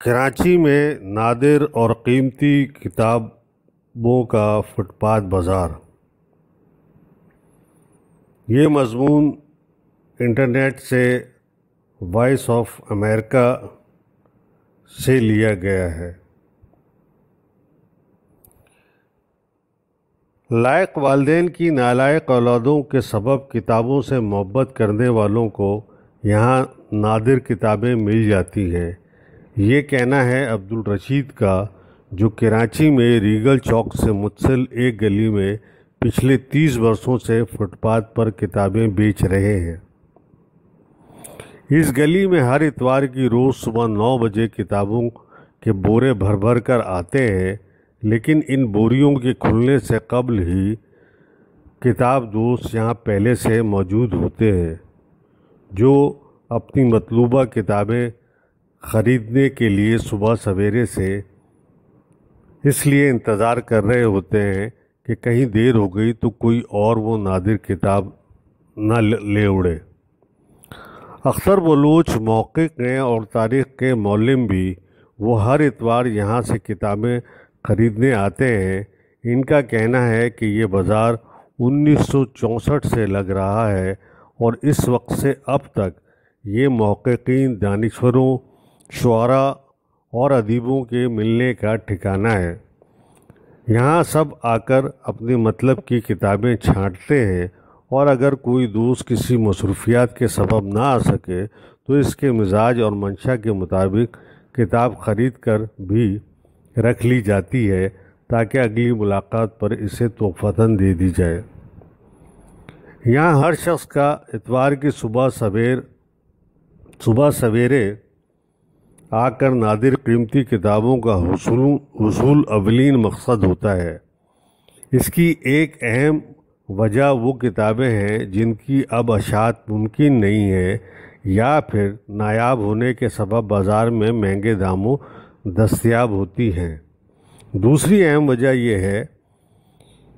کراچی میں نادر اور قیمتی کتابوں کا فٹ پاتھ بازار۔ یہ مضمون انٹرنیٹ سے وائس آف امریکہ سے لیا گیا ہے۔ لائق والدین کی نالائق اولادوں کے سبب کتابوں سے محبت کرنے والوں کو یہاں نادر کتابیں مل جاتی ہیں، یہ کہنا ہے عبدالرشید کا، جو کراچی میں ریگل چوک سے متصل ایک گلی میں پچھلے 30 برسوں سے فٹ پاتھ پر کتابیں بیچ رہے ہیں۔ اس گلی میں ہر اتوار کی روز صبح 9 بجے کتابوں کے بورے بھر بھر کر آتے ہیں، لیکن ان بوریوں کے کھلنے سے قبل ہی کتاب دوست یہاں پہلے سے موجود ہوتے ہیں، جو اپنی مطلوبہ کتابیں خریدنے کے لیے صبح سویرے سے اس لیے انتظار کر رہے ہوتے ہیں کہ کہیں دیر ہو گئی تو کوئی اور وہ نادر کتاب نہ لے اڑے۔ اختر بلوچ محقق ہیں اور تاریخ کے معلم بھی، وہ ہر اتوار یہاں سے کتابیں خریدنے آتے ہیں۔ ان کا کہنا ہے کہ یہ بازار 1964 سے لگ رہا ہے اور اس وقت سے اب تک یہ محققین، دانشوروں، شعراء اور ادیبوں کے ملنے کا ٹھکانہ ہے۔ یہاں سب آ کر اپنے مطلب کی کتابیں چھانٹتے ہیں، اور اگر کوئی دوست کسی مصروفیات کے سبب نہ آ سکے تو اس کے مزاج اور منشا کے مطابق کتاب خرید کر بھی رکھ لی جاتی ہے تاکہ اگلی ملاقات پر اسے تحفتاً دے دی جائے۔ یہاں ہر شخص کا اتوار کی صبح سویرے آ کر نادر قیمتی کتابوں کا حصول اولین مقصد ہوتا ہے۔ اس کی ایک اہم وجہ وہ کتابیں ہیں جن کی اب اشاعت ممکن نہیں ہے یا پھر نایاب ہونے کے سبب بازار میں مہنگے داموں دستیاب ہوتی ہیں۔ دوسری اہم وجہ یہ ہے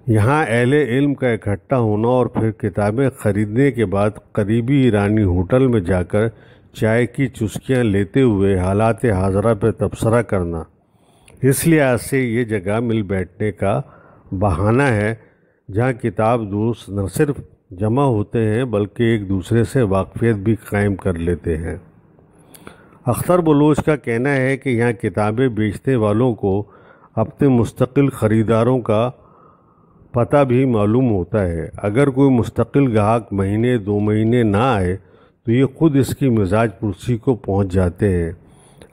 یہاں اہل علم کا اکٹھا ہونا اور پھر کتابیں خریدنے کے بعد قریبی ایرانی ہوٹل میں جا کر چائے کی چسکیاں لیتے ہوئے حالات حاضرہ پہ تبصرہ کرنا۔ اس لحاظ سے یہ جگہ مل بیٹھنے کا بہانہ ہے جہاں کتاب دوست نہ صرف جمع ہوتے ہیں بلکہ ایک دوسرے سے واقفیت بھی قائم کر لیتے ہیں۔ اختر بلوچ کا کہنا ہے کہ یہاں کتابیں بیچنے والوں کو اپنے مستقل خریداروں کا پتہ بھی معلوم ہوتا ہے۔ اگر کوئی مستقل گاہک مہینے 2 مہینے نہ آئے تو یہ خود اس کی مزاج پرسی کو پہنچ جاتے ہیں۔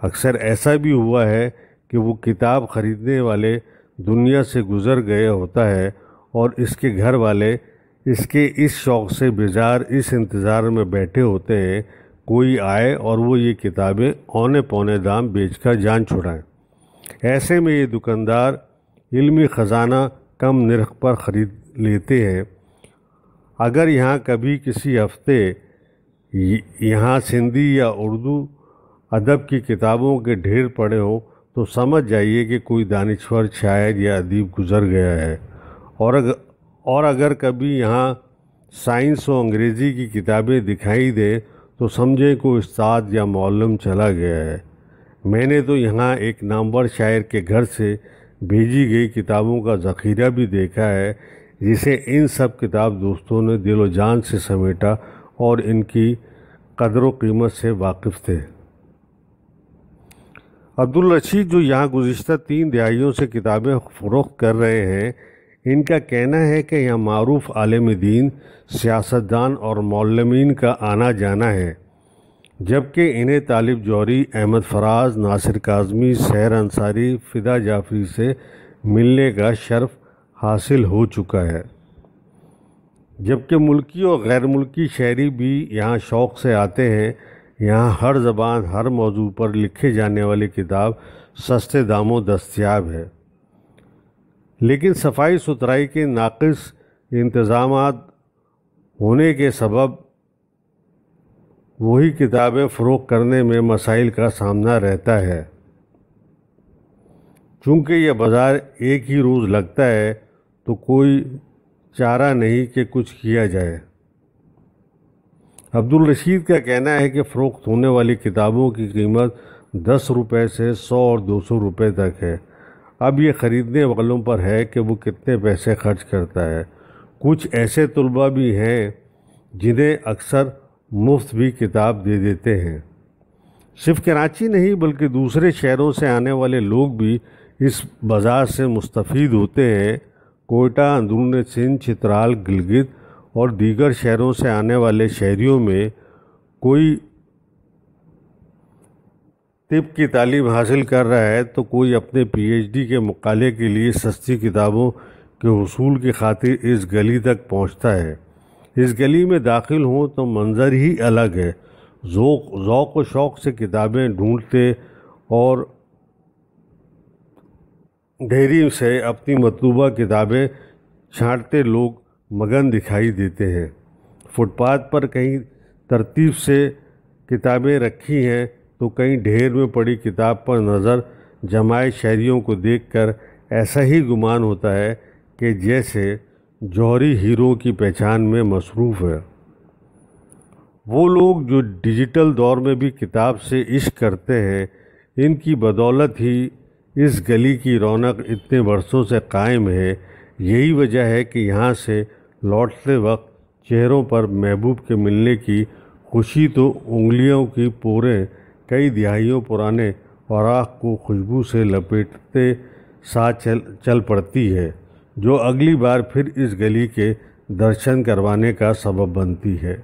اکثر ایسا بھی ہوا ہے کہ وہ کتاب خریدنے والے دنیا سے گزر گئے ہوتا ہے اور اس کے گھر والے اس کے اس شوق سے بیزار اس انتظار میں بیٹھے ہوتے ہیں کوئی آئے اور وہ یہ کتابیں اونے پونے دام بیچ کر جان چھڑائیں۔ ایسے میں یہ دکاندار علمی خزانہ کم نرخ پر خرید لیتے ہیں۔ اگر یہاں کبھی کسی ہفتے یہاں سندھی یا اردو ادب کی کتابوں کے ڈھیر پڑے ہوں تو سمجھ جائیے کہ کوئی دانشور، شاعر یا ادیب گزر گیا ہے، اور اگر کبھی یہاں سائنس و انگریزی کی کتابیں دکھائی دیں تو سمجھیں کوئی استاد یا معلم چلا گیا ہے۔ میں نے تو یہاں ایک نامور شاعر کے گھر سے بھیجی گئی کتابوں کا ذخیرہ بھی دیکھا ہے جسے ان سب کتاب دوستوں نے دل و جان سے سمیٹا اور ان کی قدر و قیمت سے واقف تھے۔ عبدالرشید، جو یہاں گزشتہ 3 دہائیوں سے کتابیں فروخت کر رہے ہیں، ان کا کہنا ہے کہ یہاں معروف عالم دین، سیاستدان اور معلمین کا آنا جانا ہے، جبکہ انہیں طالب جوہری، احمد فراز، ناصر کاظمی، سحر انصاری، فدا جعفری سے ملنے کا شرف حاصل ہو چکا ہے، جبکہ ملکی اور غیر ملکی شہری بھی یہاں شوق سے آتے ہیں۔ یہاں ہر زبان، ہر موضوع پر لکھے جانے والی کتاب سستے داموں دستیاب ہے، لیکن صفائی ستھرائی کے ناقص انتظامات ہونے کے سبب وہی کتابیں فروخت کرنے میں مسائل کا سامنا رہتا ہے۔ چونکہ یہ بازار ایک ہی روز لگتا ہے تو کوئی چارہ نہیں کہ کچھ کیا جائے۔ عبدالرشید کا کہنا ہے کہ فروخت ہونے والی کتابوں کی قیمت 10 روپے سے 100 اور 200 روپے تک ہے۔ اب یہ خریدنے والوں پر ہے کہ وہ کتنے پیسے خرچ کرتا ہے۔ کچھ ایسے طلباء بھی ہیں جنہیں اکثر مفت بھی کتاب دے دیتے ہیں۔ صرف کراچی نہیں بلکہ دوسرے شہروں سے آنے والے لوگ بھی اس بازار سے مستفید ہوتے ہیں۔ کوئٹہ، اندرون سندھ، چترال، گلگت اور دیگر شہروں سے آنے والے شہریوں میں کوئی طب کی تعلیم حاصل کر رہا ہے تو کوئی اپنے پی ایچ ڈی کے مطالعے کے لیے سستی کتابوں کے حصول کی خاطر اس گلی تک پہنچتا ہے۔ اس گلی میں داخل ہوں تو منظر ہی الگ ہے۔ ذوق و شوق سے کتابیں ڈھونڈتے اور ڈھیری سے اپنی مطلوبہ کتابیں چھانٹتے لوگ مگن دکھائی دیتے ہیں۔ فٹ پاتھ پر کہیں ترتیب سے کتابیں رکھی ہیں تو کہیں ڈھیر میں پڑی کتاب پر نظر جمائے شہریوں کو دیکھ کر ایسا ہی گمان ہوتا ہے کہ جیسے جوہری ہیروں کی پہچان میں مصروف ہے۔ وہ لوگ جو ڈیجیٹل دور میں بھی کتاب سے عشق کرتے ہیں، ان کی بدولت ہی اس گلی کی رونق اتنے برسوں سے قائم ہے۔ یہی وجہ ہے کہ یہاں سے لوٹتے وقت چہروں پر محبوب کے ملنے کی خوشی تو انگلیوں کی پوریں کئی دہائیوں پرانے اوراق کو خوشبو سے لپیٹتے ساتھ چل پڑتی ہے، جو اگلی بار پھر اس گلی کے درشن کروانے کا سبب بنتی ہے۔